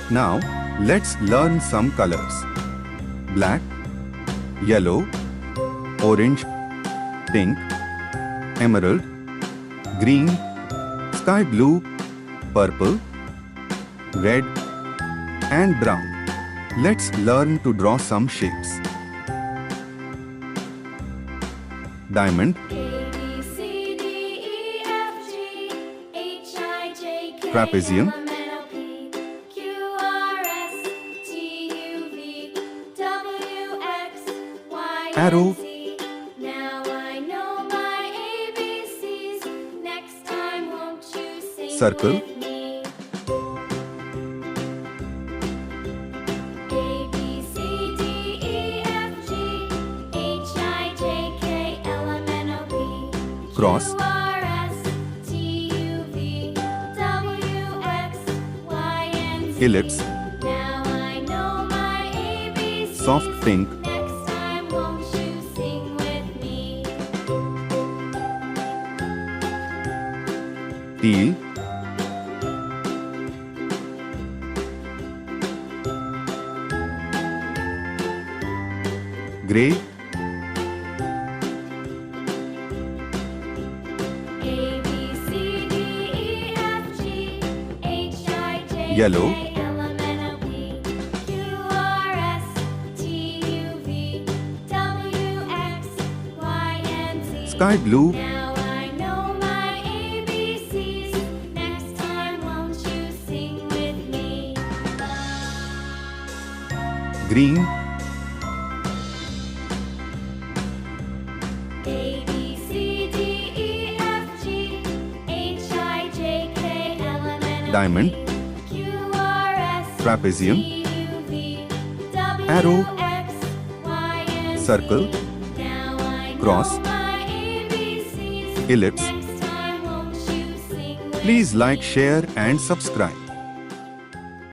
Now, let's learn some colors. Black, yellow, orange, pink, emerald, green, sky blue, purple, red, and brown. Let's learn to draw some shapes. Diamond, trapezium, arrow, circle, cross, ellipse, soft pink, teal, grey, yellow, sky blue, green, diamond, trapezium, arrow, circle, cross, ellipse. Please like, share and subscribe.